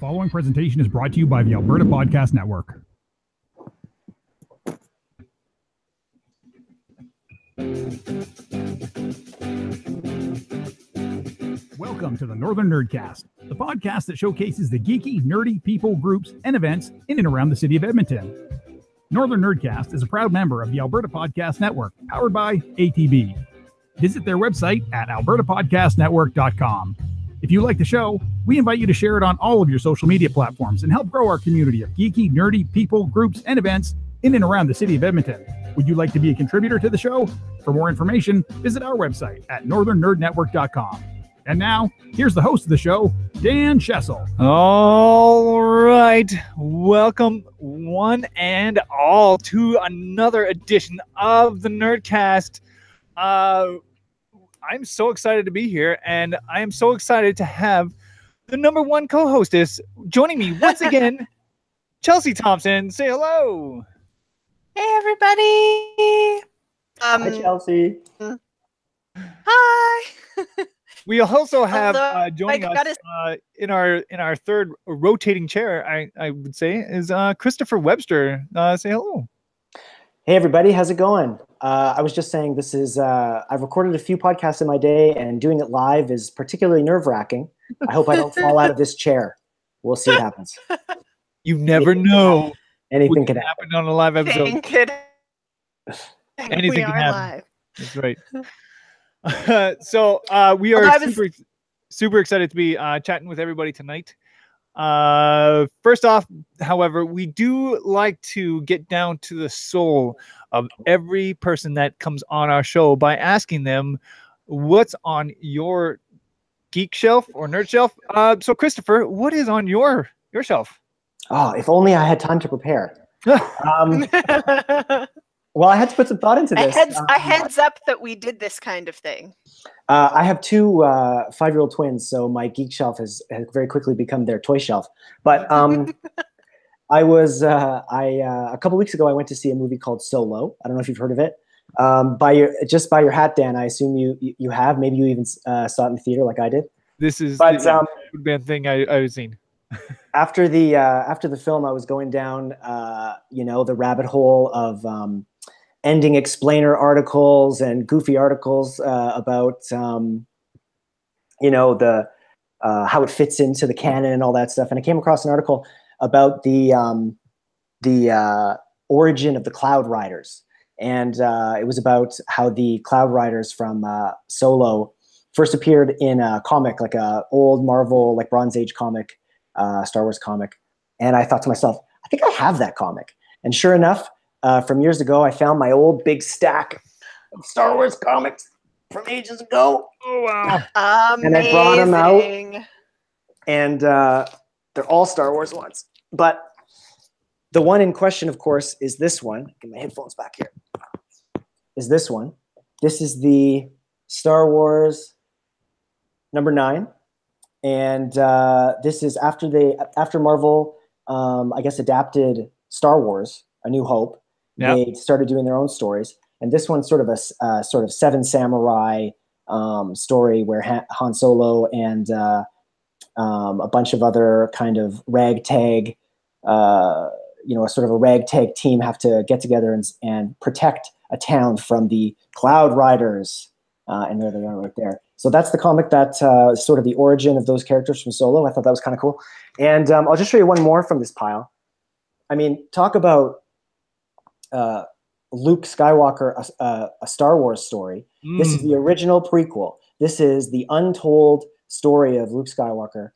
following presentation is brought to you by the Alberta Podcast Network. Welcome to the Northern Nerdcast, the podcast that showcases the geeky, nerdy people, groups, and events in and around the city of Edmonton. Northern Nerdcast is a proud member of the Alberta Podcast Network, powered by ATB. Visit their website at albertapodcastnetwork.com. If you like the show, we invite you to share it on all of your social media platforms and help grow our community of geeky, nerdy people, groups, and events in and around the city of Edmonton. Would you like to be a contributor to the show? For more information, visit our website at northernnerdnetwork.com. And now, here's the host of the show, Dan Chelsea. All right. Welcome, one and all, to another edition of the Nerdcast. I'm so excited to be here, and I am so excited to have the number one co-hostess joining me once again, Chelsea Thompson. Say hello. Hey, everybody. Hi, Chelsea. Hi. We also have joining us in our third rotating chair, I would say, is Christopher Webster. Say hello. Hey, everybody. How's it going? I was just saying this is, I've recorded a few podcasts in my day, and doing it live is particularly nerve-wracking. I hope I don't fall out of this chair. We'll see what happens. You never know. Anything can happen on a live episode. Anything can happen. Live. That's right. So we are super excited to be chatting with everybody tonight. First off, however, we do like to get down to the soul of every person that comes on our show by asking them what's on your geek shelf or nerd shelf. So Christopher, what is on your shelf? Oh, if only I had time to prepare. Well, I had to put some thought into this. A heads up that we did this kind of thing. I have two 5-year-old twins, so my geek shelf has very quickly become their toy shelf. But I was a couple weeks ago, I went to see a movie called Solo. I don't know if you've heard of it. By your hat, Dan, I assume you have. Maybe you even saw it in the theater like I did. This is the bad thing I've seen. After the film, I was going down the rabbit hole of ending explainer articles and goofy articles about the how it fits into the canon and all that stuff. And I came across an article about the origin of the Cloud Riders, and it was about how the Cloud Riders from Solo first appeared in a comic, like a old Marvel, like Bronze Age comic, Star Wars comic. And I thought to myself, I think I have that comic. And sure enough, from years ago, I found my old big stack of Star Wars comics from ages ago. Oh, wow. And I brought them out. And they're all Star Wars ones. But the one in question, of course, is this one. Get my headphones back here. Is this one. This is the Star Wars number 9. And this is after Marvel, I guess, adapted Star Wars, A New Hope. Yep. They started doing their own stories, and this one's sort of a sort of Seven Samurai story where Han Solo and a bunch of other kind of ragtag, sort of a ragtag team have to get together and protect a town from the Cloud Riders, and there they are right there. So that's the comic that is sort of the origin of those characters from Solo. I thought that was kind of cool. And I'll just show you one more from this pile. I mean, talk about Luke Skywalker, a Star Wars story. This is the original prequel. This is the untold story of Luke Skywalker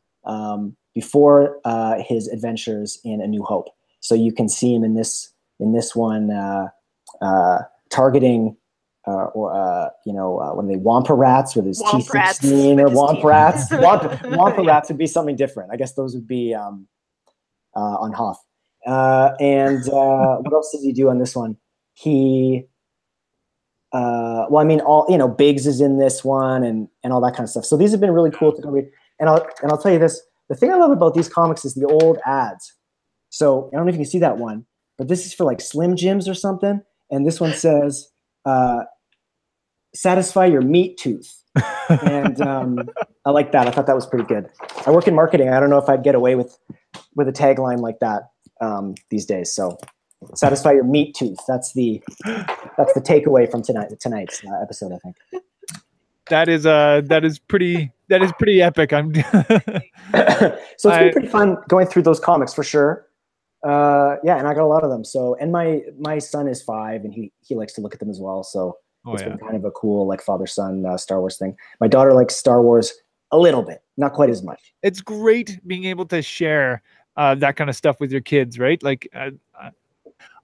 before his adventures in A New Hope. So you can see him in this one targeting what are they, Wampa rats with his T-16 or Wampa rats? Wampa rats would be something different. I guess those would be on Hoth. And what else did he do on this one? He, Biggs is in this one and all that kind of stuff. So these have been really cool to go read. And I'll tell you this: the thing I love about these comics is the old ads. So I don't know if you can see that one, but this is for like Slim Jims or something. And this one says, satisfy your meat tooth. And I like that. I thought that was pretty good. I work in marketing. I don't know if I'd get away with a tagline like that these days. So satisfy your meat tooth. That's the takeaway from tonight's episode, I think. That is pretty epic. So it's been pretty fun going through those comics for sure. Yeah, and I got a lot of them. So, and my son is 5 and he likes to look at them as well. So it's been kind of a cool like father-son Star Wars thing. My daughter likes Star Wars a little bit, not quite as much. It's great being able to share that kind of stuff with your kids, right? Like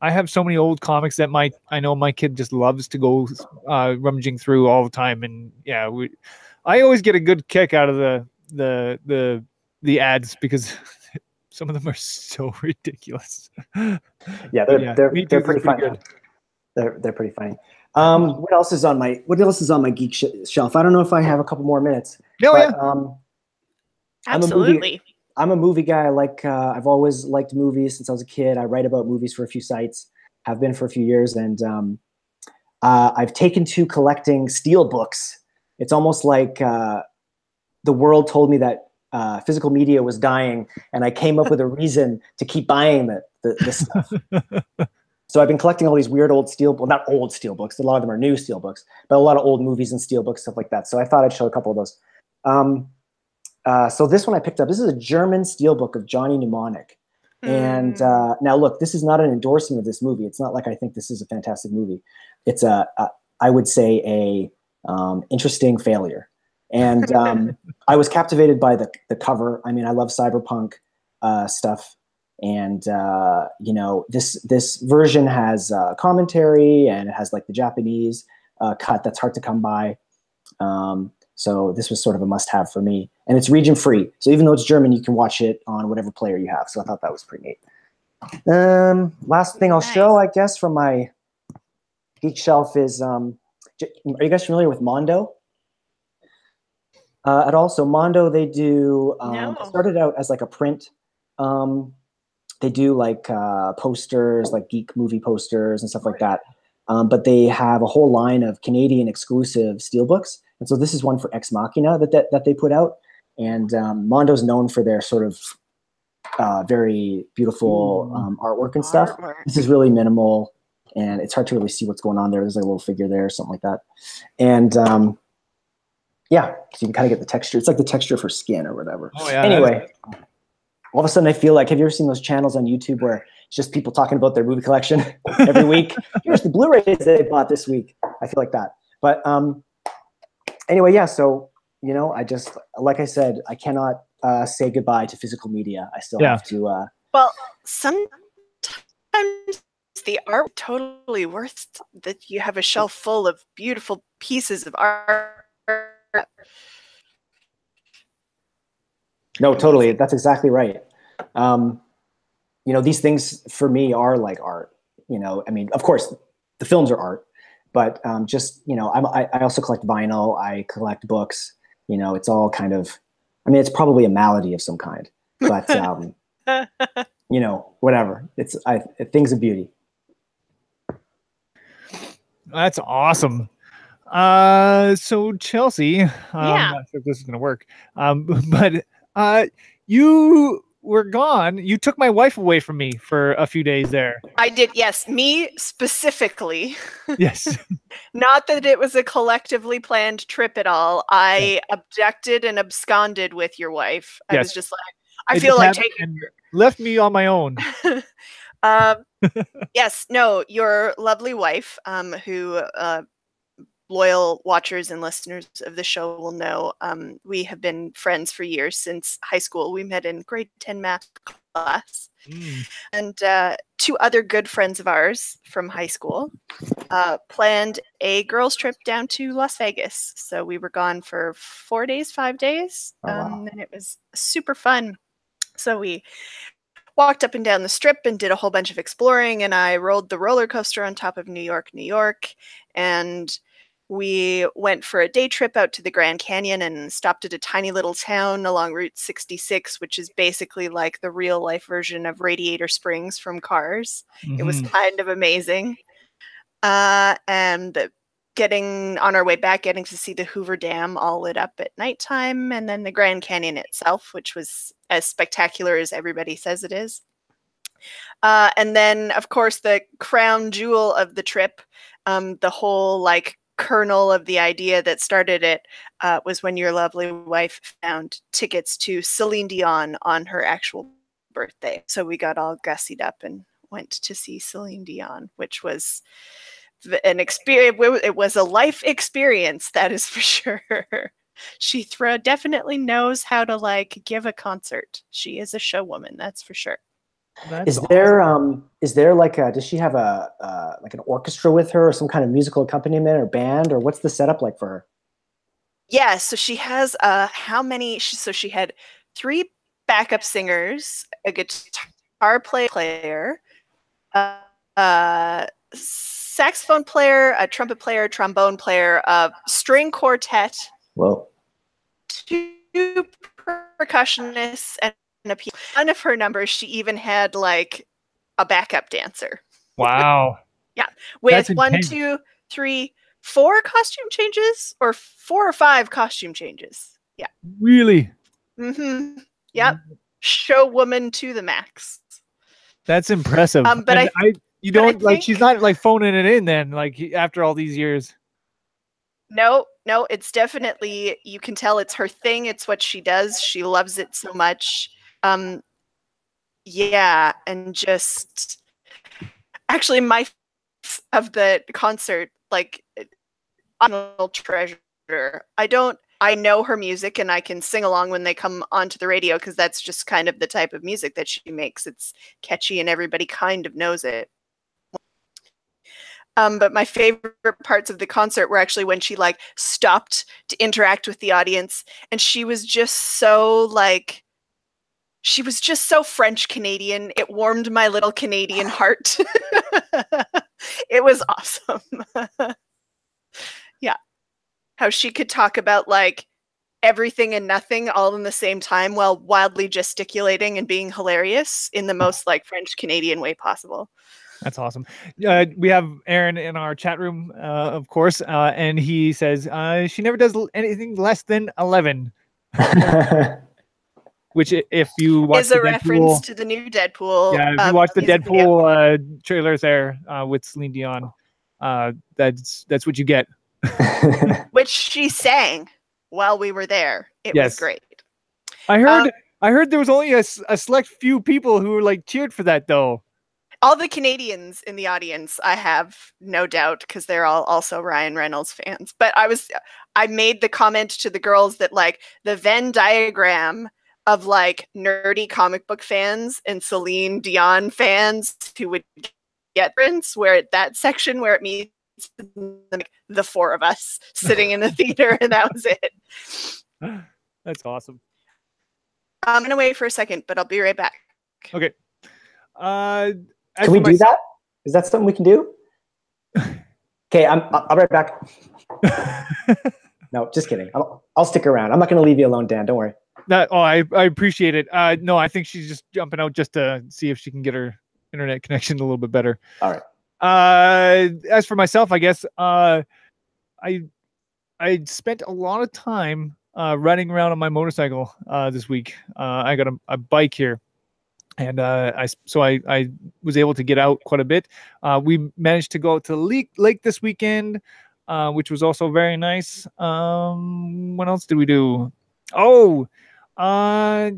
I have so many old comics that I know my kid just loves to go rummaging through all the time, and yeah, I always get a good kick out of the ads because some of them are so ridiculous. Yeah, they're pretty funny. They're pretty funny. What else is on my geek shelf? I don't know if I have a couple more minutes. Absolutely. I'm a movie guy. I've always liked movies since I was a kid. I write about movies for a few sites, have been for a few years, and I've taken to collecting steel books. It's almost like the world told me that physical media was dying, and I came up with a reason to keep buying the stuff. So I've been collecting all these weird old not old steel books. A lot of them are new steel books, but a lot of old movies and steel books, stuff like that. So I thought I'd show a couple of those. So this one I picked up. This is a German steelbook of Johnny Mnemonic. And now look, this is not an endorsement of this movie. It's not like I think this is a fantastic movie. It's I would say a interesting failure. And I was captivated by the cover. I mean, I love cyberpunk stuff. And this version has commentary, and it has like the Japanese cut that's hard to come by. So this was sort of a must-have for me, and it's region-free. So even though it's German, you can watch it on whatever player you have. So I thought that was pretty neat. Last thing I'll show, I guess, from my geek shelf is, are you guys familiar with Mondo? At all? So Mondo, they do. No. Started out as like a print. They do like posters, like geek movie posters and stuff like that. But they have a whole line of Canadian exclusive steelbooks. And so this is one for Ex Machina that they put out. And Mondo's known for their sort of very beautiful artwork and stuff. This is really minimal, and it's hard to really see what's going on there. There's like a little figure there or something like that. And yeah, so you can kind of get the texture. It's like the texture for skin or whatever. Oh, yeah, anyway, all of a sudden I feel like, have you ever seen those channels on YouTube where it's just people talking about their movie collection every week? Here's the Blu-rays they bought this week. I feel like that. But anyway, yeah, so, I just, like I said, I cannot say goodbye to physical media. I still have to. Well, sometimes the art totally worth that you have a shelf full of beautiful pieces of art. No, totally. That's exactly right. These things for me are like art. I mean, of course, the films are art, but I also collect vinyl. I collect books. It's all kind of. I mean, it's probably a malady of some kind, but whatever. It's things of beauty. That's awesome. So Chelsea, I'm not sure if this is going to work, but you were gone. You took my wife away from me for a few days there. I did. Yes. Me specifically. Yes. Not that it was a collectively planned trip at all. I objected and absconded with your wife. I was just like, I feel like taking left me on my own. Yes. No, your lovely wife, who, loyal watchers and listeners of the show will know, we have been friends for years, since high school. We met in grade 10 math class. And 2 other good friends of ours from high school planned a girls' trip down to Las Vegas. So we were gone for 4 days, 5 days. And it was super fun. So we walked up and down the strip and did a whole bunch of exploring, and I rode the roller coaster on top of New York. And we went for a day trip out to the Grand Canyon and stopped at a tiny little town along Route 66, which is basically like the real life version of Radiator Springs from Cars. It was kind of amazing. And getting on our way back, getting to see the Hoover Dam all lit up at nighttime, and then the Grand Canyon itself, which was as spectacular as everybody says it is. And then, of course, the crown jewel of the trip, the whole like kernel of the idea that started it, was when your lovely wife found tickets to Celine Dion on her actual birthday. So we got all gussied up and went to see Celine Dion, which was an experience. It was a life experience, that is for sure. She definitely knows how to like give a concert. She is a show woman, that's for sure. Is there like does she have a like an orchestra with her or some kind of musical accompaniment or band, or what's the setup like for her? Yeah, so she has how many? So she had 3 backup singers, a guitar player, saxophone player, a trumpet player, trombone player, a string quartet. Whoa. 2 percussionists and a piano. One of her numbers, she even had like a backup dancer. Wow. Yeah, with 1, 2, 3, 4 costume changes, or 4 or 5 costume changes. Yeah. Really? Mm-hmm. Yep. Show woman to the max. That's impressive. But you don't like. She's not like phoning it in then. Like after all these years. No, it's definitely, you can tell it's her thing. It's what she does. She loves it so much. Yeah, and just actually of the concert, like, honorable treasure. I know her music and I can sing along when they come onto the radio, because that's just kind of the type of music that she makes. It's catchy and everybody kind of knows it. But my favorite parts of the concert were actually when she like stopped to interact with the audience, and she was just so like, she was just so French Canadian. It warmed my little Canadian heart. It was awesome. Yeah. How she could talk about like everything and nothing all in the same time while wildly gesticulating and being hilarious in the most like French Canadian way possible. That's awesome. We have Aaron in our chat room, of course, and he says she never does anything less than 11. Which, if you watch is a reference to the new Deadpool. Yeah, if you watch the Deadpool trailers there with Celine Dion, that's what you get. Which she sang while we were there. It was great. I heard there was only a select few people who were like cheered for that though. All the Canadians in the audience, I have no doubt, because they're all also Ryan Reynolds fans. But I made the comment to the girls that like the Venn diagram of like nerdy comic book fans and Celine Dion fans who would get Prince, where that section where it meets the 4 of us sitting in the theater, and that was it. That's awesome. I'm gonna wait for a second, but I'll be right back. Okay. Can we do that? Is that something we can do? Okay, I'll be right back. No, just kidding. I'll stick around. I'm not going to leave you alone, Dan. Don't worry. I appreciate it. No, I think she's just jumping out just to see if she can get her internet connection a little bit better. All right. As for myself, I guess I spent a lot of time riding around on my motorcycle this week. I got a bike here. And I was able to get out quite a bit. We managed to go out to the lake this weekend, which was also very nice. What else did we do? Oh, yeah,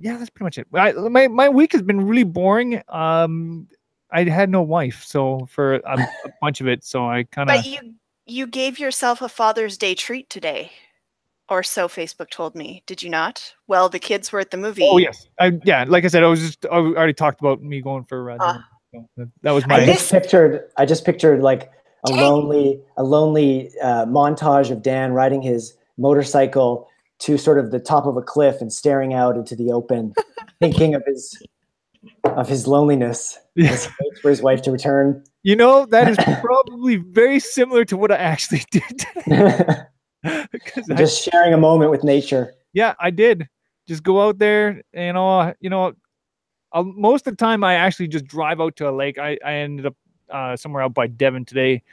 that's pretty much it. My week has been really boring. I had no wife, so for a bunch of it, so I kind of. But you gave yourself a Father's Day treat today. Or so Facebook told me. Did you not? Well, the kids were at the movie. Oh yes, yeah. Like I said, I already talked about me going for a ride. So that was my. I just pictured like a lonely montage of Dan riding his motorcycle to sort of the top of a cliff and staring out into the open, thinking of his loneliness. Yeah. As he waits for his wife to return. You know, that is probably very similar to what I actually did. Just sharing a moment with nature. Yeah, I did. Just go out there, most of the time I actually just drive out to a lake. I ended up somewhere out by Devon today,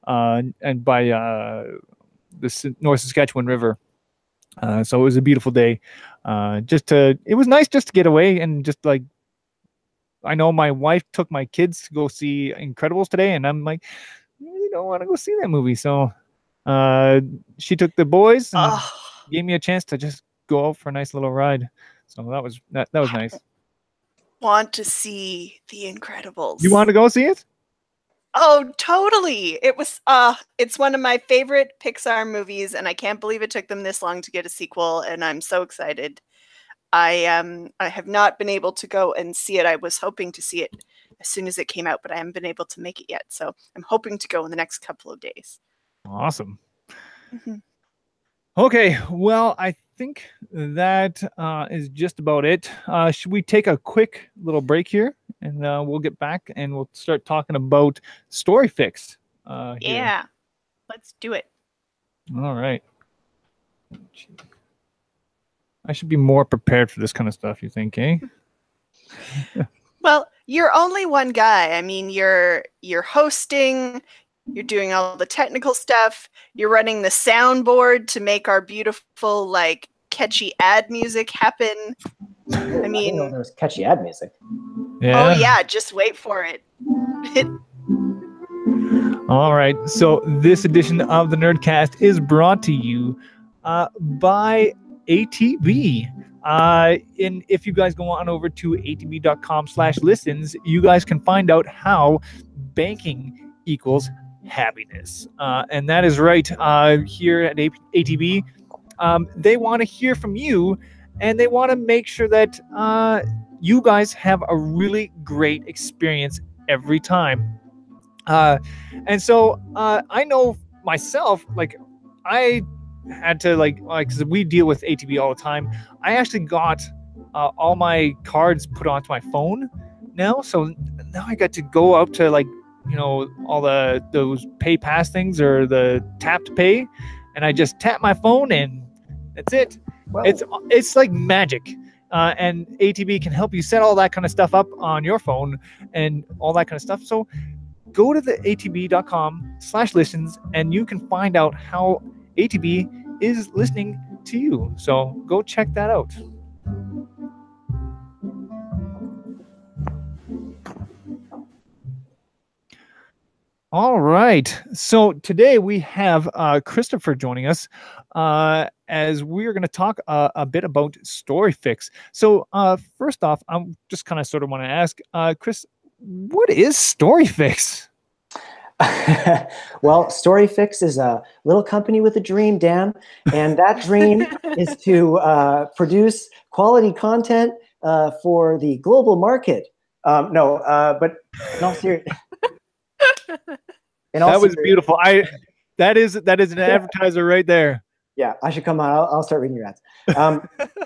and by the North Saskatchewan River. So it was a beautiful day. It was nice just to get away and just like, I know my wife took my kids to go see Incredibles today, and I'm like, I really don't want to go see that movie. So she took the boys and gave me a chance to just go out for a nice little ride. So that was nice. Want to see The Incredibles? You want to go see it? Oh, totally. It was it's one of my favorite Pixar movies, and I can't believe it took them this long to get a sequel, and I'm so excited. I have not been able to go and see it. I was hoping to see it as soon as it came out, but I haven't been able to make it yet. So I'm hoping to go in the next couple of days. Awesome. Okay, well, I think that is just about it. Should we take a quick little break here, and we'll get back and we'll start talking about StoryFix. Yeah, let's do it. All right. I should be more prepared for this kind of stuff, you think, eh? Well, you're only one guy. I mean, you're hosting, you're doing all the technical stuff, you're running the soundboard to make our beautiful, like, catchy ad music happen. I mean, I didn't know there was catchy ad music. Yeah. Oh yeah, just wait for it. All right. So this edition of the Nerdcast is brought to you by ATB. And if you guys go on over to atb.com/listens, you guys can find out how banking equals happiness. And that is right. Here at ATB, they want to hear from you, and they want to make sure that you guys have a really great experience every time. And so I know myself, like, I had to like because we deal with ATB all the time. I actually got all my cards put onto my phone now, so now I got to go out to, like, you know, all those pay pass things or the tap to pay, and I just tap my phone and that's it. Wow. It's like magic. And ATB can help you set all that kind of stuff up on your phone and all that kind of stuff. So go to the atb.com/listens and you can find out how ATB is listening to you. So go check that out. All right. So today we have Christopher joining us as we're going to talk a bit about StoryFix. So first off, I'm just kind of sort of want to ask, Chris, what is StoryFix? Well, StoryFix is a little company with a dream, Dan, and that dream is to produce quality content for the global market. But in all seriousness, that was beautiful. That is an advertiser right there. Yeah, I should come on. I'll start reading your ads.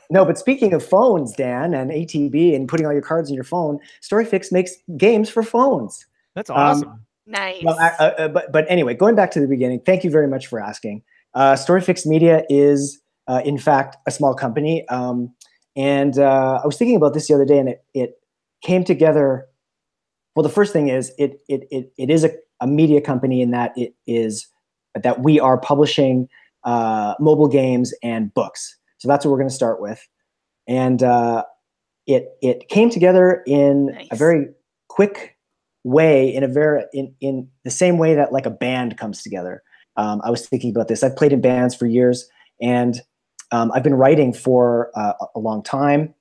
No, but speaking of phones, Dan, and ATB and putting all your cards in your phone, StoryFix makes games for phones. That's awesome. Nice. Well, but anyway, going back to the beginning, thank you very much for asking. StoryFix Media is, in fact, a small company. And I was thinking about this the other day, and it came together. Well, the first thing is it is a media company in that that we are publishing mobile games and books. So that's what we're going to start with. And it came together in a very quick way, in the same way that like a band comes together. I was thinking about this. I've played in bands for years, and I've been writing for a long time,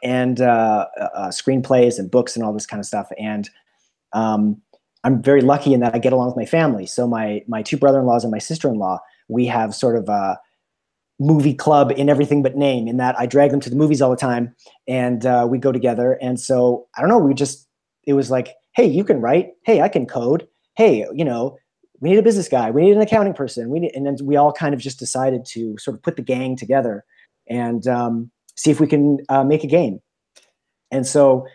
and screenplays and books and all this kind of stuff. And I'm very lucky in that I get along with my family. So my two brother-in-laws and my sister-in-law, we have sort of a movie club in everything but name, in that I drag them to the movies all the time, and we go together. And so I don't know, it was like, hey, you can write. Hey, I can code. Hey, we need a business guy. We need an accounting person. And then we all kind of just decided to sort of put the gang together and see if we can make a game. And so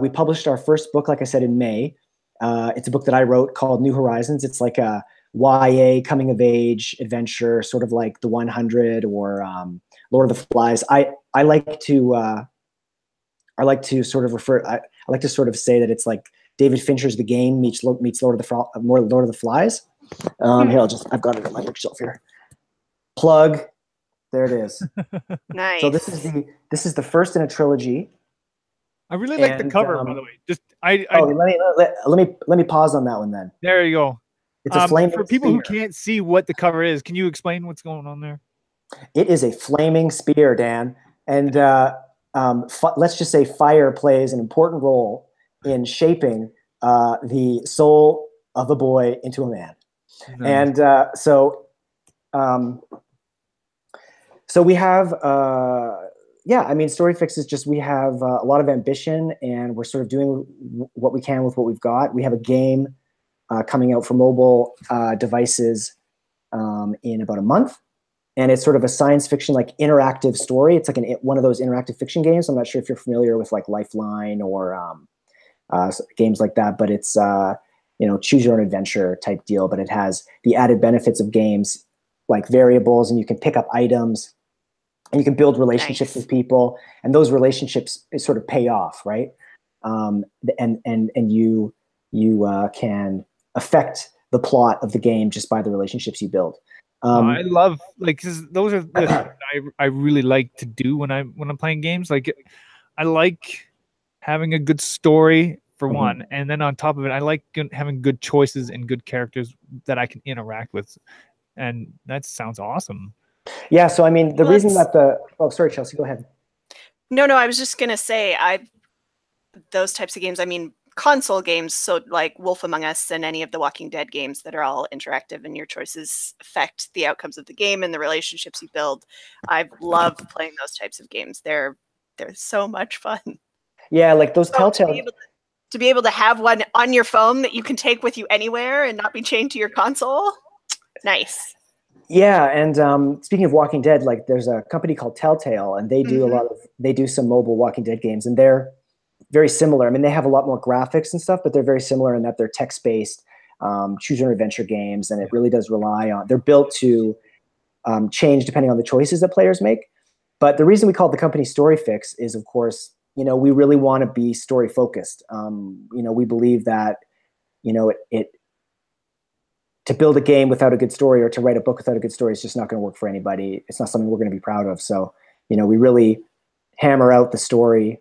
we published our first book, like I said, in May. It's a book that I wrote called New Horizons. It's like a YA coming of age adventure, sort of like The 100 or Lord of the Flies. I like to sort of say that it's like David Fincher's The Game meets Lord of the Flies. Here, I've got it on my bookshelf here. Plug. There it is. Nice. So this is the first in a trilogy. I really like the cover, by the way. Let me pause on that one then. There you go. It's a flaming for people spear. who can't see what the cover is. Can you explain what's going on there? It is a flaming spear, Dan, and let's just say fire plays an important role in shaping the soul of a boy into a man. Nice. And so we have, StoryFix is just, we have a lot of ambition, and we're sort of doing what we can with what we've got. We have a game coming out for mobile devices in about a month. And it's sort of a science fiction, like interactive story. It's like one of those interactive fiction games. I'm not sure if you're familiar with like Lifeline or games like that, but it's, choose your own adventure type deal, but it has the added benefits of games like variables, and you can pick up items, and you can build relationships with people, and those relationships sort of pay off, right? And you can affect the plot of the game just by the relationships you build. I love cause those are the things I really like to do when I'm playing games. Like, I like having a good story for one, and then on top of it, I like having good choices and good characters that I can interact with, and that sounds awesome. Yeah. So I mean, the reason that sorry, Chelsea, go ahead. No, I was just gonna say those types of games. I mean, console games, so like Wolf Among Us and any of the Walking Dead games that are all interactive and your choices affect the outcomes of the game and the relationships you build. I've loved playing those types of games. They're so much fun. Yeah, like those Telltale. To be able to have one on your phone that you can take with you anywhere and not be chained to your console. Nice. Yeah, and speaking of Walking Dead, like there's a company called Telltale, and they do they do some mobile Walking Dead games, and they're very similar. I mean, they have a lot more graphics and stuff, but they're very similar in that they're text-based, choose your own adventure games, and it really does rely on. They're built to change depending on the choices that players make. But the reason we call the company StoryFix is, of course, we really want to be story focused. We believe that, to build a game without a good story or to write a book without a good story is just not going to work for anybody. It's not something we're going to be proud of. So, we really hammer out the story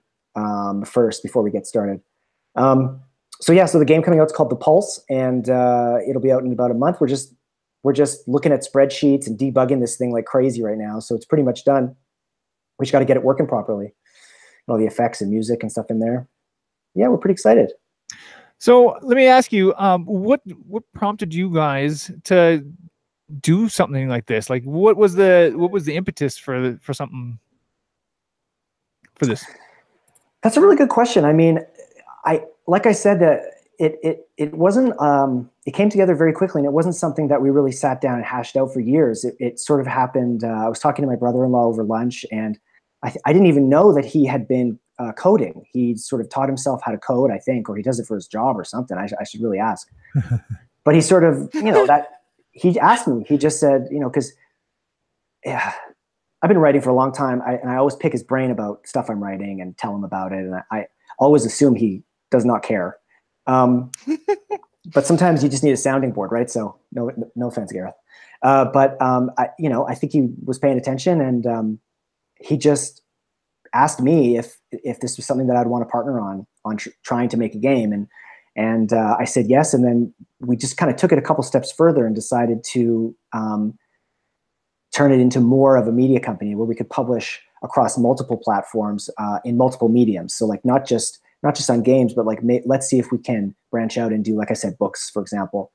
first before we get started. So the game coming out is called The Pulse, and it'll be out in about a month. We're just looking at spreadsheets and debugging this thing like crazy right now. So it's pretty much done. We just got to get it working properly. All the effects and music and stuff in there. Yeah, we're pretty excited. So let me ask you, what prompted you guys to do something like this? Like, what was the impetus for something for this? That's a really good question. I mean, like I said, that it wasn't. It came together very quickly, and it wasn't something that we really sat down and hashed out for years. It sort of happened. I was talking to my brother-in-law over lunch, and I didn't even know that he had been coding. He sort of taught himself how to code, I think, or he does it for his job or something. I should really ask. But he sort of, that he asked me. He just said, because I've been writing for a long time, and I always pick his brain about stuff I'm writing and tell him about it, and I always assume he does not care. But sometimes you just need a sounding board, right? So no offense, Gareth. But I think he was paying attention, and he just asked me if this was something that I'd want to partner on trying to make a game, and I said yes, and then we just kind of took it a couple steps further and decided to turn it into more of a media company where we could publish across multiple platforms in multiple mediums. So like not just on games, but like let's see if we can branch out and do, like I said, books, for example,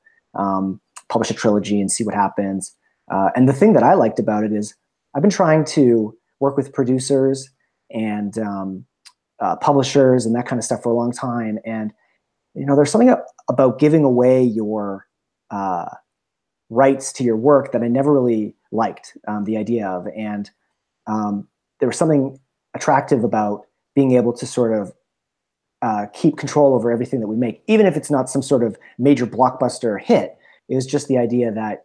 publish a trilogy and see what happens. And the thing that I liked about it is I've been trying to work with producers and publishers and that kind of stuff for a long time. And, there's something about giving away your rights to your work that I never really liked the idea of. And there was something attractive about being able to sort of keep control over everything that we make, even if it's not some sort of major blockbuster hit. It was just the idea that,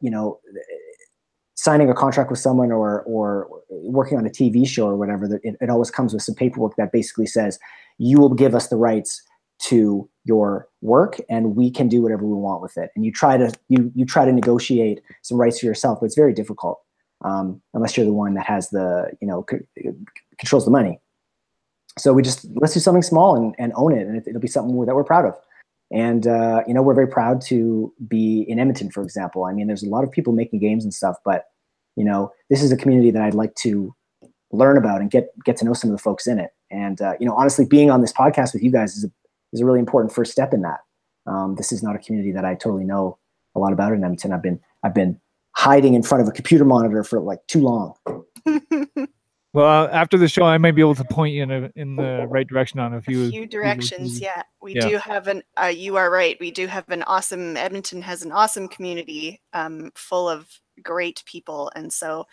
signing a contract with someone or working on a TV show or whatever, that it always comes with some paperwork that basically says you will give us the rights to your work, and we can do whatever we want with it. And you try to negotiate some rights for yourself, but it's very difficult unless you're the one that has the, controls the money. So let's do something small and own it, and it'll be something that we're proud of. And we're very proud to be in Edmonton, for example. I mean, there's a lot of people making games and stuff, but this is a community that I'd like to learn about and get to know some of the folks in it. And honestly, being on this podcast with you guys is a really important first step in that. This is not a community that I totally know a lot about in Edmonton. I've been hiding in front of a computer monitor for like too long. Well, after the show, I might be able to point you in the right direction on a few directions. Yeah, we do have you are right. We do have an awesome, Edmonton has an awesome community full of great people. And so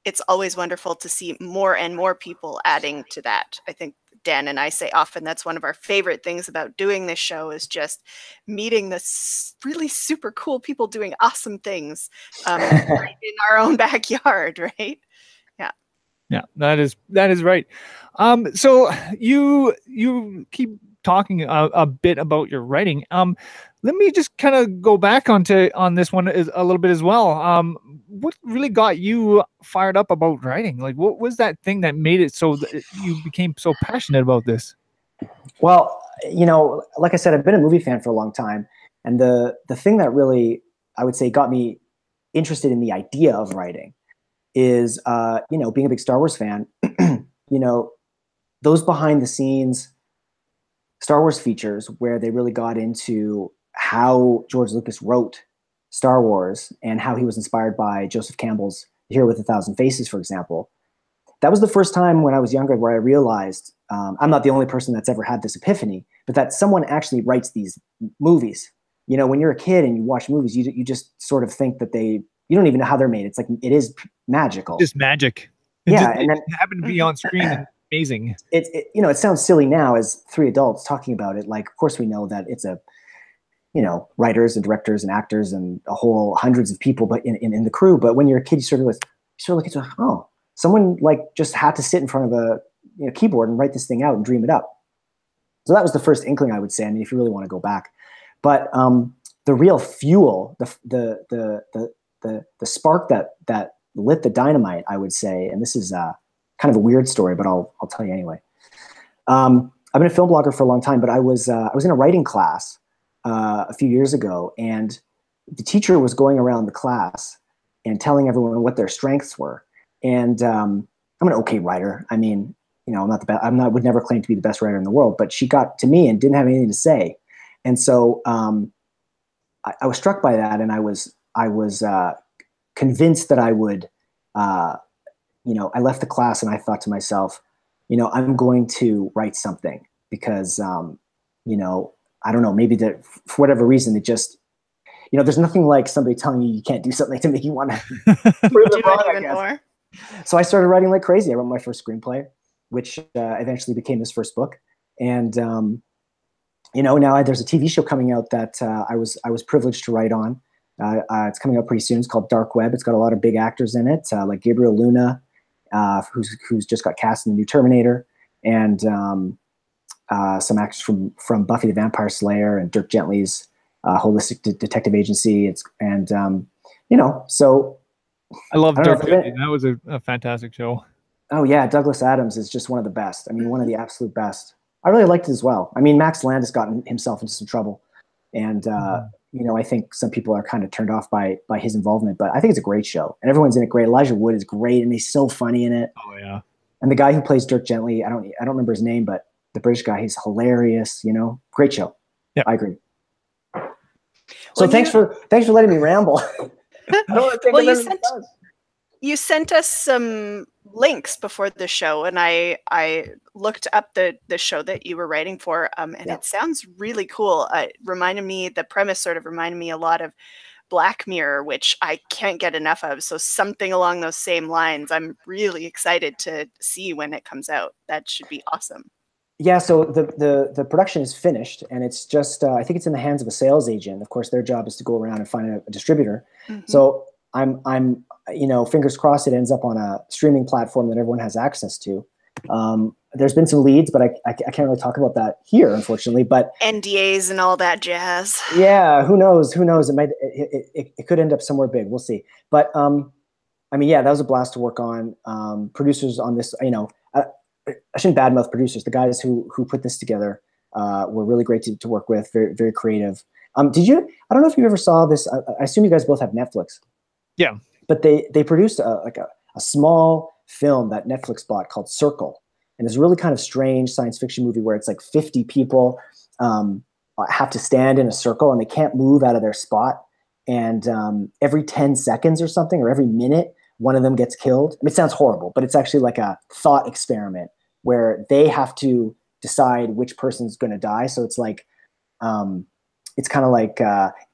it's always wonderful to see more and more people adding to that. I think Dan and I say often that's one of our favorite things about doing this show is just meeting this really super cool people doing awesome things right in our own backyard, right? Yeah, that is right. So you keep talking a bit about your writing. Let me just kind of go back on this one a little bit as well. What really got you fired up about writing? Like, what was that thing that made it so that you became so passionate about this? Well, like I said, I've been a movie fan for a long time, and the thing that really, I would say, got me interested in the idea of writing is, being a big Star Wars fan, those behind the scenes Star Wars features where they really got into how George Lucas wrote Star Wars and how he was inspired by Joseph Campbell's Hero with a Thousand Faces, for example. That was the first time when I was younger where I realized, I'm not the only person that's ever had this epiphany, but that someone actually writes these movies. When you're a kid and you watch movies, you just sort of think that you don't even know how they're made. It's like, it is magical. Just magic. It happened to be on screen and amazing. It sounds silly now as three adults talking about it. Like, of course we know that it's writers and directors and actors and a whole hundreds of people, but in the crew. But when you're a kid, you sort of look at it, oh, someone like just had to sit in front of a keyboard and write this thing out and dream it up. So that was the first inkling, I would say. I mean, if you really want to go back, but the real fuel, the spark that lit the dynamite, I would say, and this is kind of a weird story, but I'll tell you anyway. I've been a film blogger for a long time, but I was in a writing class a few years ago, and the teacher was going around the class and telling everyone what their strengths were. And I'm an okay writer. I mean, I'm not the best. Would never claim to be the best writer in the world, but she got to me and didn't have anything to say. And so I was struck by that, and I was convinced that I would, I left the class and I thought to myself, I'm going to write something because, I don't know, maybe that for whatever reason, it just, there's nothing like somebody telling you can't do something to make you want to prove it wrong, I guess. More. So I started writing like crazy. I wrote my first screenplay, which eventually became this first book. And, now there's a TV show coming out that I was privileged to write on. It's coming out pretty soon. It's called Dark Web. It's got a lot of big actors in it, like Gabriel Luna, who's just got cast in the new Terminator, and some actors from Buffy the Vampire Slayer and Dirk Gently's Holistic Detective Agency. So I love Dirk Gently. That was a fantastic show. Oh yeah, Douglas Adams is just one of the best. I mean, one of the absolute best. I really liked it as well. I mean, Max Landis gotten himself into some trouble, and I think some people are kind of turned off by his involvement, but I think it's a great show, and everyone's in it great. Elijah Wood is great, and he's so funny in it. Oh yeah. And the guy who plays Dirk Gently, I don't remember his name, but the British guy, he's hilarious. Great show. Yeah, I agree. So thanks for letting me ramble. You sent us some links before the show, and I looked up the show that you were writing for, and it sounds really cool. The premise sort of reminded me a lot of Black Mirror, which I can't get enough of. So something along those same lines. I'm really excited to see when it comes out. That should be awesome. Yeah, so the production is finished, and it's just I think it's in the hands of a sales agent. Of course, their job is to go around and find a distributor. Mm-hmm. So I'm fingers crossed it ends up on a streaming platform that everyone has access to. There's been some leads, but I can't really talk about that here, unfortunately. But NDAs and all that jazz. Yeah, who knows? Who knows? It could end up somewhere big. We'll see. But I mean, yeah, that was a blast to work on. Producers on this, you know, I shouldn't badmouth producers. The guys who put this together were really great to work with. Very very creative. Did you? I don't know if you ever saw this. I assume you guys both have Netflix. Yeah. But they produced a small film that Netflix bought called Circle. And it's a really kind of strange science fiction movie where it's like 50 people have to stand in a circle and they can't move out of their spot. And every 10 seconds or something, or every minute, one of them gets killed. I mean, it sounds horrible, but it's actually like a thought experiment where they have to decide which person's going to die. So it's like, it's kind of like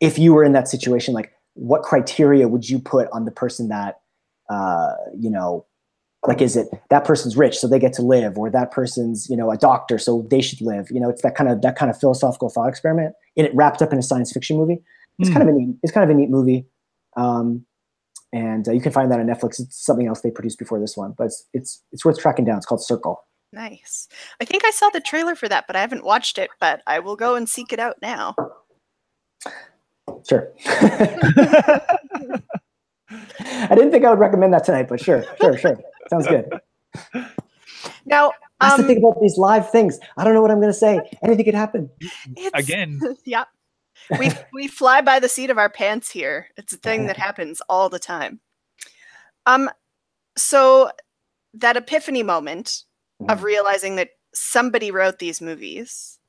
if you were in that situation, like what criteria would you put on the person that, you know, like, is it that person's rich, so they get to live, or that person's, you know, a doctor, so they should live? You know, it's that kind of philosophical thought experiment, and it wrapped up in a science fiction movie. It's kind of a neat movie, and you can find that on Netflix. It's something else they produced before this one, but it's worth tracking down. It's called Circle. Nice. I think I saw the trailer for that, but I haven't watched it. But I will go and seek it out now. Sure. I didn't think I would recommend that tonight, but sure. Sounds good. Now, that's the thing about these live things. I don't know what I'm going to say. Anything could happen. Again. Yeah. We fly by the seat of our pants here. It's a thing that happens all the time. So that epiphany moment of realizing that somebody wrote these movies,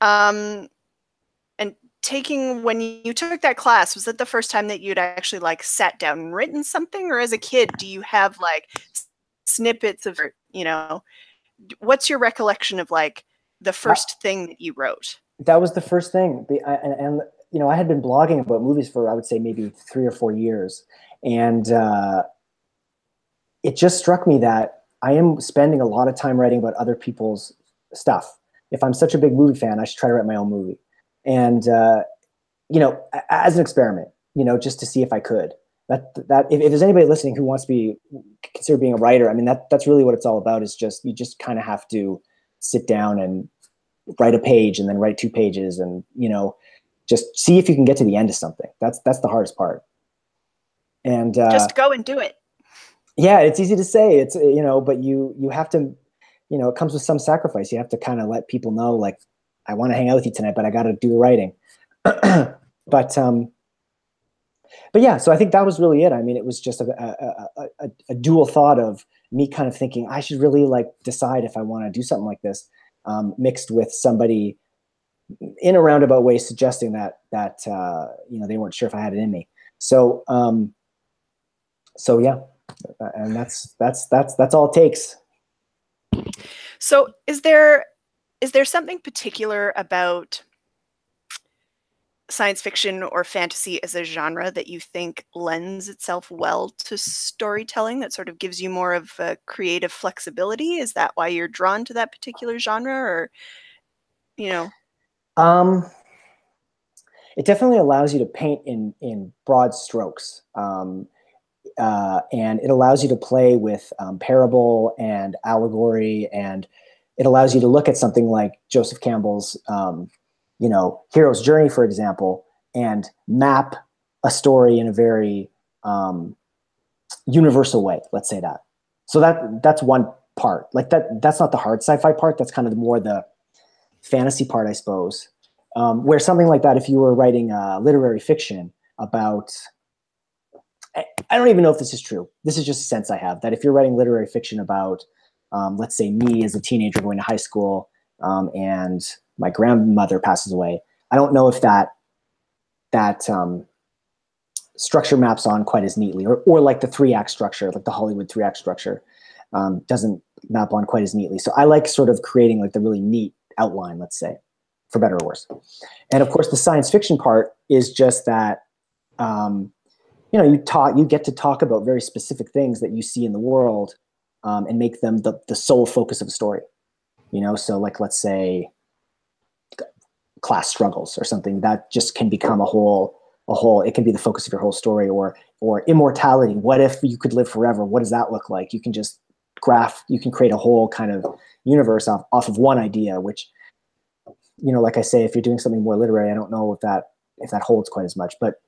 and when you took that class, was that the first time that you'd actually like sat down and written something? Or as a kid, do you have like snippets of, you know, what's your recollection of like the first thing that you wrote? That was the first thing. And you know, I had been blogging about movies for, I would say, maybe 3 or 4 years. And it just struck me that I am spending a lot of time writing about other people's stuff. If I'm such a big movie fan, I should try to write my own movie. And, you know, as an experiment, you know, just to see if I could. That if there's anybody listening who wants to consider being a writer, I mean, that's really what it's all about. Is just, you just kind of have to sit down and write a page and then write 2 pages and, you know, just see if you can get to the end of something. That's the hardest part. And just go and do it. Yeah, it's easy to say. It's, you know, but you have to, you know, it comes with some sacrifice. You have to kind of let people know, like, I want to hang out with you tonight, but I got to do the writing. But yeah, so I think that was really it. I mean, it was just a dual thought of me kind of thinking I should really like decide if I want to do something like this, mixed with somebody in a roundabout way suggesting that you know, they weren't sure if I had it in me. So yeah, and that's all it takes. So is there something particular about science fiction or fantasy as a genre that you think lends itself well to storytelling, that sort of gives you more of a creative flexibility? Is that why you're drawn to that particular genre, or, you know? It definitely allows you to paint in broad strokes. And it allows you to play with parable and allegory, and it allows you to look at something like Joseph Campbell's, you know, Hero's Journey, for example, and map a story in a very universal way. Let's say that. So that's one part. Like that's not the hard sci-fi part. That's kind of more the fantasy part, I suppose. Where something like that, if you were writing literary fiction about, I don't even know if this is true. This is just a sense I have, that if you're writing literary fiction about, let's say, me as a teenager going to high school, and my grandmother passes away, I don't know if that structure maps on quite as neatly, or like the 3-act structure, like the Hollywood 3-act structure, doesn't map on quite as neatly. So I like sort of creating like the really neat outline, let's say, for better or worse. And of course, the science fiction part is just that, you know, you get to talk about very specific things that you see in the world, and make them the sole focus of a story. You know, so like, let's say class struggles or something that just can become a whole, it can be the focus of your whole story, or immortality. What if you could live forever? What does that look like? You can just you can create a whole kind of universe off of one idea, which, like I say, if you're doing something more literary, I don't know if that holds quite as much, but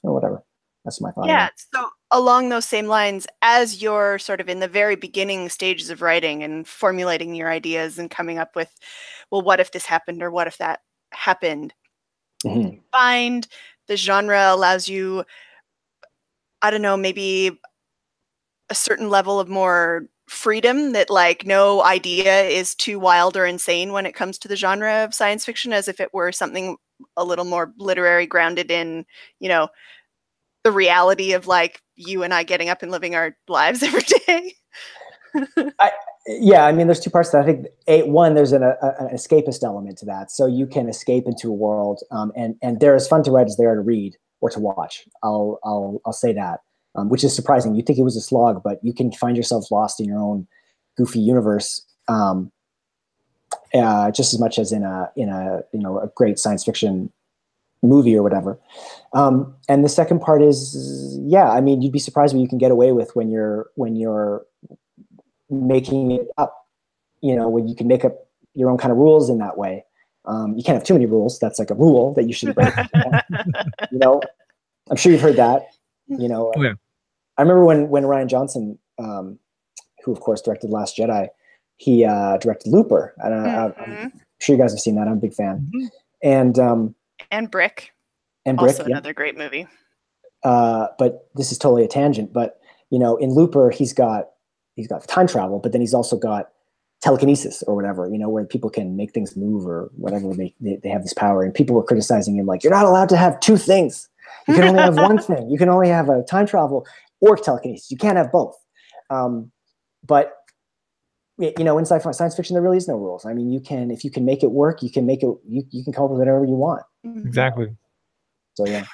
whatever. That's my thought. Yeah. So along those same lines, as you're sort of in the very beginning stages of writing and formulating your ideas and coming up with, well, what if this happened or what if that happened? Mm-hmm. Find the genre allows you, I don't know, maybe a certain level of more freedom, that like no idea is too wild or insane when it comes to the genre of science fiction, as if it were something a little more literary, grounded in, the reality of like you and I getting up and living our lives every day. I mean, there's two parts to that. I think one, there's an escapist element to that. So you can escape into a world, and they're as fun to write as they are to read or to watch. I'll say that, which is surprising. You'd think it was a slog, but you can find yourself lost in your own goofy universe, just as much as in a great science fiction movie or whatever. And the second part is, I mean, you'd be surprised what you can get away with when you're making it up, when you can make up your own kind of rules in that way. You can't have too many rules. That's like a rule that you should break. I'm sure you've heard that, Yeah. I remember when Rian Johnson, who of course directed Last Jedi, he directed Looper. And I'm sure you guys have seen that. I'm a big fan. Mm-hmm. And Brick. Also another great movie. But this is totally a tangent. But in Looper, he's got time travel, but then he's also got telekinesis or whatever, where people can make things move or whatever. They have this power, and people were criticizing him like, you're not allowed to have two things. You can only have one thing. You can only have a time travel or telekinesis. You can't have both. But in science fiction, there really is no rules. I mean, if you can make it work, you can come up with whatever you want. Exactly. So yeah.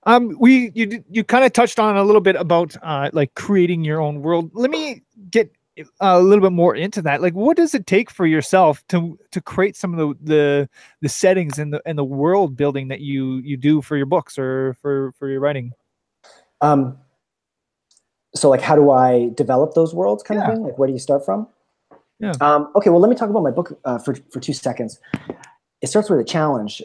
You kind of touched on a little bit about like creating your own world. Let me get a little bit more into that. Like, what does it take for yourself to create some of the settings and the world building that you do for your books or for your writing? So like, how do I develop those worlds kind of thing? Like, where do you start from? Yeah. Okay, well, let me talk about my book for 2 seconds. It starts with a challenge.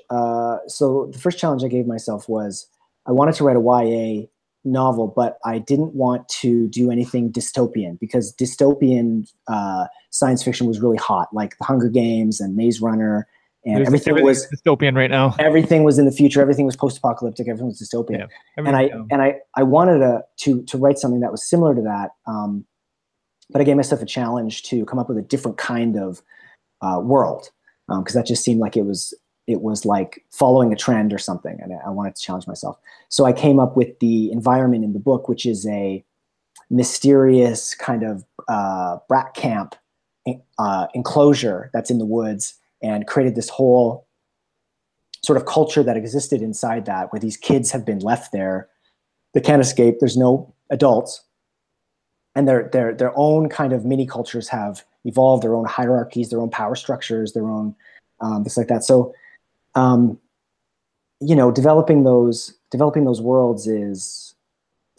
So the first challenge I gave myself was I wanted to write a YA novel, but I didn't want to do anything dystopian, because dystopian science fiction was really hot, like The Hunger Games and Maze Runner, and everything was dystopian right now. Everything was in the future. Everything was post-apocalyptic. Everything was dystopian. Yeah, I wanted to write something that was similar to that. But I gave myself a challenge to come up with a different kind of world, because that just seemed like it was like following a trend or something, and I wanted to challenge myself. So I came up with the environment in the book, which is a mysterious kind of brat camp enclosure that's in the woods, and created this whole sort of culture that existed inside that, where these kids have been left there. They can't escape. There's no adults. And their own kind of mini cultures have evolved, their own hierarchies, their own power structures, their own things like that. So, developing those worlds is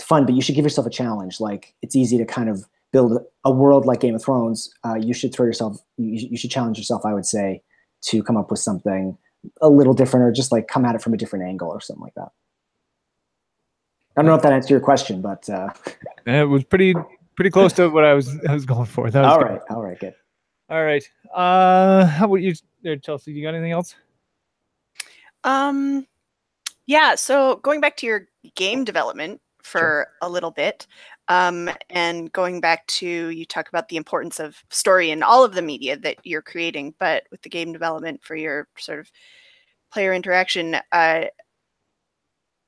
fun, but you should give yourself a challenge. Like, it's easy to kind of build a world like Game of Thrones. You should you should challenge yourself, I would say, to come up with something a little different, or just like come at it from a different angle or something like that. I don't know if that answered your question, but it was pretty close to what I was going for. That was all good. right, good. All right. How about you there, Chelsea? You got anything else? Yeah. So going back to your game development for a little bit, and going back to, you talk about the importance of story in all of the media that you're creating, but with the game development for your sort of player interaction,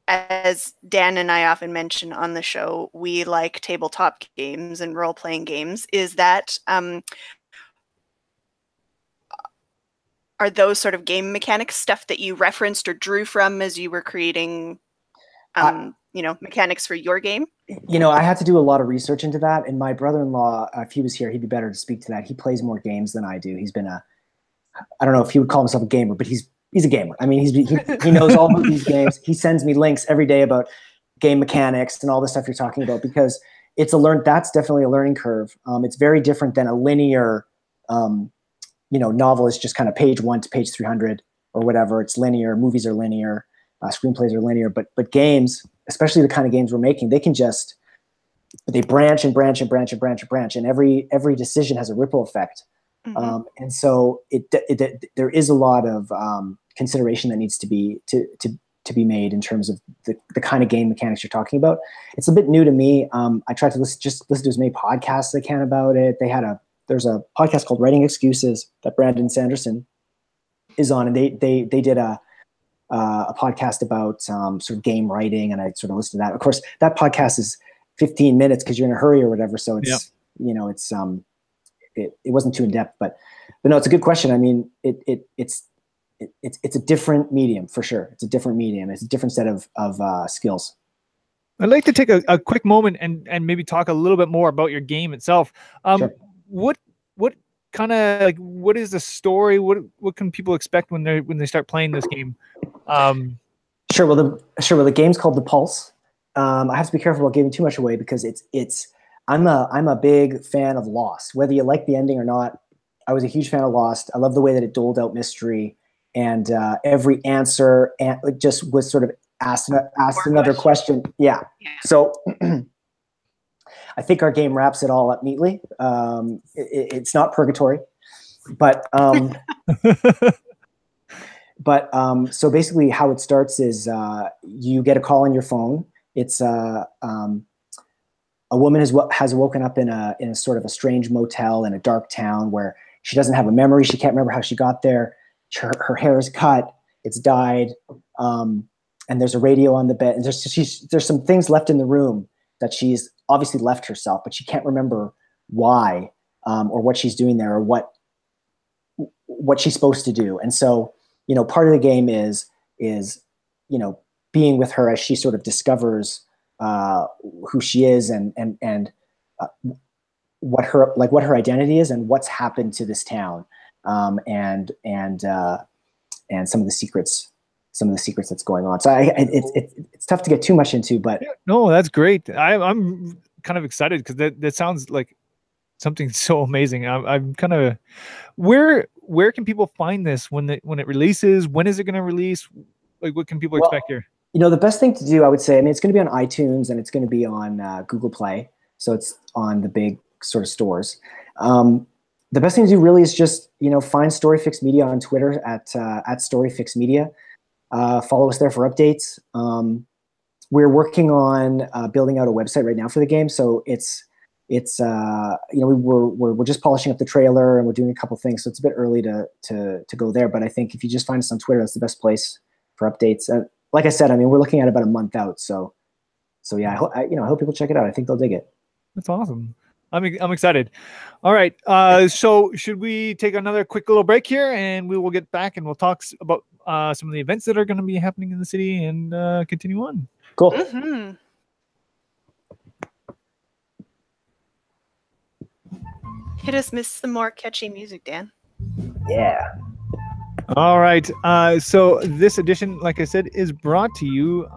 as Dan and I often mention on the show, we like tabletop games and role-playing games. Is that, are those sort of game mechanics stuff that you referenced or drew from as you were creating, mechanics for your game? I had to do a lot of research into that. And my brother-in-law, if he was here, he'd be better to speak to that. He plays more games than I do. He's been I don't know if he would call himself a gamer, but he's a gamer. I mean, he knows all of these games. He sends me links every day about game mechanics and all the stuff you're talking about, because that's definitely a learning curve. It's very different than a linear, novel is just kind of page 1 to page 300 or whatever. It's linear. Movies are linear. Screenplays are linear. But games, especially the kind of games we're making, they branch and branch and branch and branch and branch, and every decision has a ripple effect. Mm-hmm. And so there is a lot of consideration that needs to be made in terms of the kind of game mechanics you're talking about. It's a bit new to me. I tried to listen to as many podcasts as I can about it. There's a podcast called Writing Excuses that Brandon Sanderson is on, and they did a podcast about sort of game writing, and I sort of listened to that. Of course, that podcast is 15 minutes because you're in a hurry or whatever. So it's it wasn't too in depth, but no, it's a good question. I mean, it's a different medium for sure. It's a different medium. It's a different set of skills. I'd like to take a quick moment and maybe talk a little bit more about your game itself. Sure. What kind of, like, what is the story? What can people expect when they start playing this game? Sure. Well, the game's called The Pulse. I have to be careful about giving too much away because I'm a big fan of Lost. Whether you like the ending or not, I was a huge fan of Lost. I love the way that it doled out mystery, and every answer just was sort of asked another question. Yeah. So I think our game wraps it all up neatly. It's not purgatory, but so basically how it starts is you get a call on your phone. It's a woman has woken up in a sort of a strange motel in a dark town where she doesn't have a memory. She can't remember how she got there. Her hair is cut. It's dyed. And there's a radio on the bed. And there's some things left in the room that she's obviously left herself, but she can't remember why or what she's doing there or what she's supposed to do. And so, part of the game is being with her as she sort of discovers who she is and what her identity is and what's happened to this town, and some of the secrets that's going on. So it's tough to get too much into, but no, that's great. I'm kind of excited because that sounds like something so amazing. I'm kind of where can people find this when it releases? When is it going to release? Like, what can people expect here? The best thing to do, I would say, I mean, it's going to be on iTunes and it's going to be on Google Play. So it's on the big sort of stores. The best thing to do really is just, find StoryFix Media on Twitter at StoryFix Media. Follow us there for updates. We're working on building out a website right now for the game. So we're just polishing up the trailer and we're doing a couple things. So it's a bit early to go there. But I think if you just find us on Twitter, that's the best place for updates. Like I said, I mean, we're looking at about a month out. So yeah, I hope people check it out. I think they'll dig it. That's awesome. I'm excited. All right. So should we take another quick little break here, and we will get back and we'll talk about some of the events that are going to be happening in the city and continue on. Cool. Mm-hmm. Hit us with some more catchy music, Dan. Yeah. All right. So this edition, like I said, is brought to you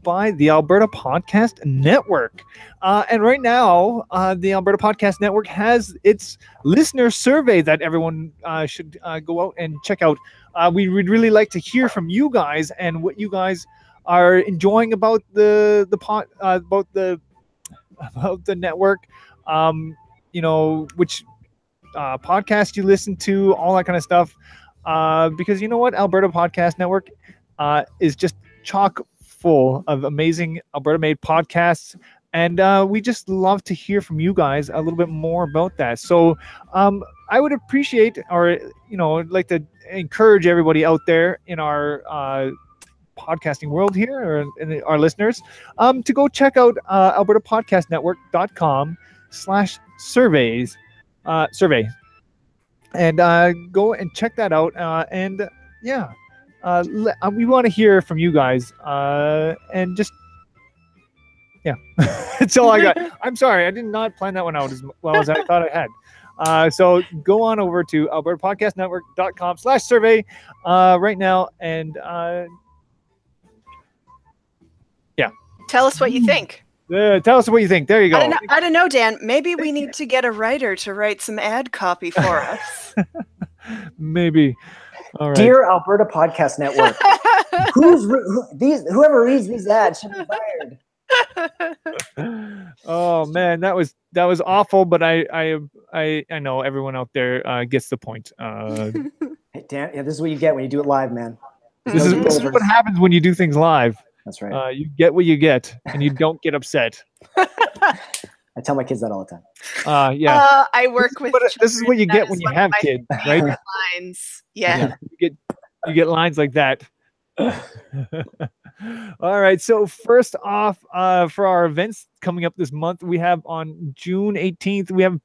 by the Alberta Podcast Network. And right now, the Alberta Podcast Network has its listener survey that everyone should go out and check out. We would really like to hear from you guys and what you guys are enjoying about the network. Which podcast you listen to, all that kind of stuff. Because you know what? Alberta Podcast Network is just chock full of amazing Alberta-made podcasts. And we just love to hear from you guys a little bit more about that. So I would appreciate, or, like to encourage everybody out there in our podcasting world here, or in our listeners, to go check out albertapodcastnetwork.com/survey. And go and check that out. We want to hear from you guys. And just, yeah, that's all I got. I'm sorry, I did not plan that one out as well as I thought I had. So go on over to albertapodcastnetwork.com/survey right now. And yeah. Tell us what you think. Tell us what you think. There you go. I don't know, Dan. Maybe we need to get a writer to write some ad copy for us. Maybe. All right. Dear Alberta Podcast Network, whoever reads these ads should be fired. Oh man, that was awful, but I know everyone out there gets the point. Hey, Dan, this is what you get when you do it live, man. This is what happens when you do things live. That's right. You get what you get, and you don't get upset. I tell my kids that all the time. Yeah. I work with. This is what you get when you have kids, right? Lines. Yeah. You get lines like that. All right. So first off, for our events coming up this month, we have on June 18th, we have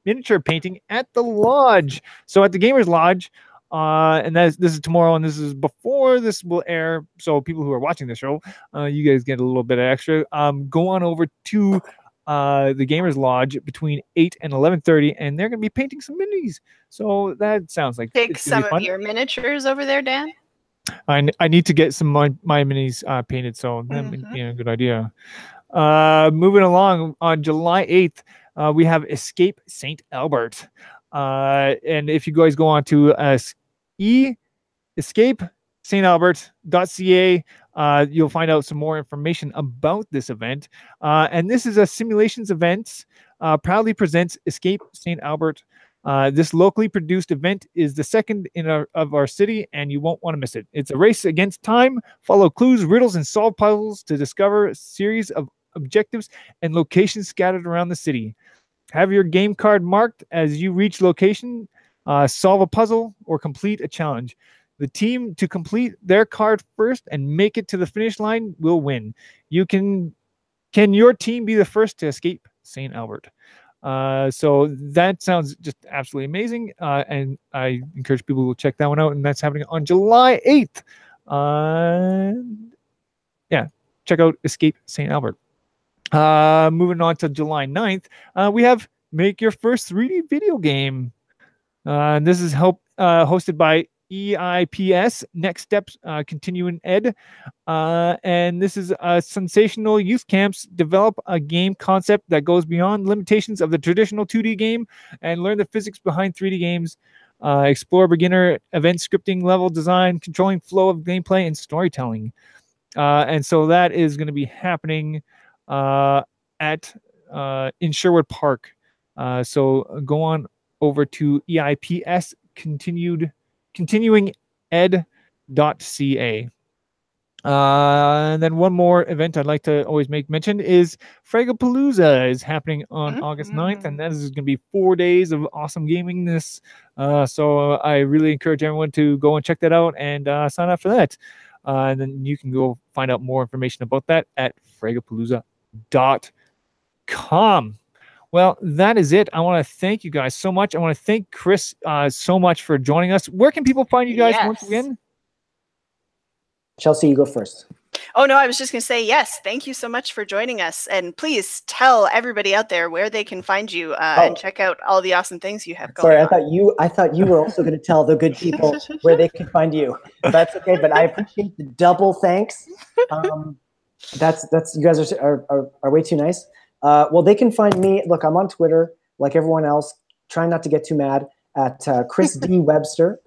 miniature painting at the lodge. So at the Gamers Lodge. And this is tomorrow, and this is before this will air. So people who are watching the show, you guys get a little bit of extra. Go on over to the Gamers Lodge between 8 and 11:30, and they're going to be painting some minis. So that sounds like take some of your miniatures over there, Dan. I need to get some of my minis painted, so that would be a good idea. Moving along, on July 8th, we have Escape St. Albert. And if you guys go on to escape-st-albert.ca, you'll find out some more information about this event. And this is a simulations event, proudly presents Escape St. Albert. This locally produced event is the second of our city, and you won't want to miss it. It's a race against time. Follow clues, riddles, and solve puzzles to discover a series of objectives and locations scattered around the city. Have your game card marked as you reach location, solve a puzzle, or complete a challenge. The team to complete their card first and make it to the finish line will win. Can your team be the first to escape St. Albert? So that sounds just absolutely amazing. And I encourage people to check that one out. And that's happening on July 8th. Yeah, check out Escape St. Albert. Moving on to July 9th, we have Make Your First 3D Video Game. This is hosted by EIPS, Next Steps Continuing Ed. And this is sensational youth camps. Develop a game concept that goes beyond limitations of the traditional 2D game and learn the physics behind 3D games. Explore beginner event scripting, level design, controlling flow of gameplay, and storytelling. And so that is going to be happening in Sherwood Park. So go on over to EIPS continuing ed.ca. And then one more event I'd like to always make mention is Fragapalooza is happening on August 9th, and that is going to be 4 days of awesome gamingness. So I really encourage everyone to go and check that out and sign up for that. And then you can go find out more information about that at fragapalooza.com. Well, that is it. I want to thank you guys so much. I want to thank Chris so much for joining us. Where can people find you guys once again? Chelsea, you go first. Oh, no, I was just going to say, yes, thank you so much for joining us. And please tell everybody out there where they can find you and check out all the awesome things you have going on. I thought you were also going to tell the good people where they can find you. That's okay, but I appreciate the double thanks. That's you guys are way too nice. Well, they can find me. Look, I'm on Twitter like everyone else. Trying not to get too mad at Chris D Webster.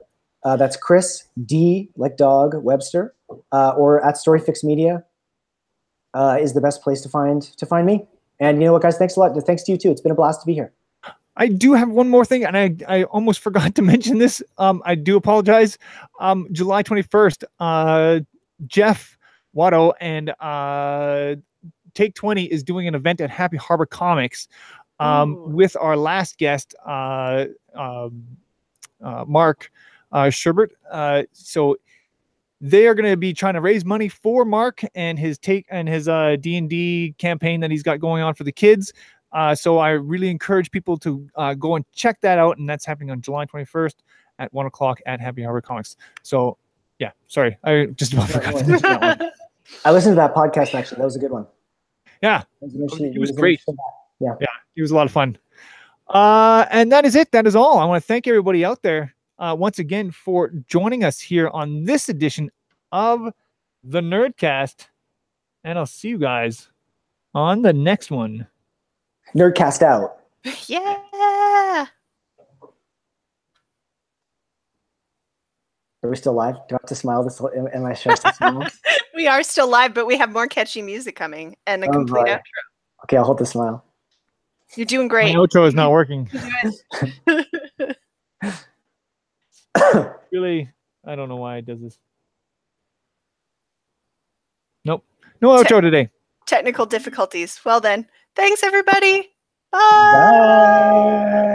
That's Chris D like dog Webster, or at StoryFix Media is the best place to find me. And you know what, guys? Thanks a lot. Thanks to you too. It's been a blast to be here. I do have one more thing, and I almost forgot to mention this. I do apologize. July 21st, Jeff Watto and Take 20 is doing an event at Happy Harbor Comics with our last guest, Mark Sherbert. So they are going to be trying to raise money for Mark and his D&D campaign that he's got going on for the kids. So I really encourage people to go and check that out, and that's happening on July 21st at 1 o'clock at Happy Harbor Comics. So yeah, sorry, I just about forgot to mention that one. I listened to that podcast actually. That was a good one. Yeah, it was great. Yeah, it was a lot of fun. And that is it. That is all. I want to thank everybody out there once again for joining us here on this edition of the Nerdcast. And I'll see you guys on the next one. Nerdcast out. Yeah. Are we still live? Do I have to smile? Am I supposed to smile? We are still live, but we have more catchy music coming and a complete outro. Okay, I'll hold the smile. You're doing great. My outro is not working. Really, I don't know why it does this. Nope. No outro today. Technical difficulties. Well then, thanks everybody. Bye.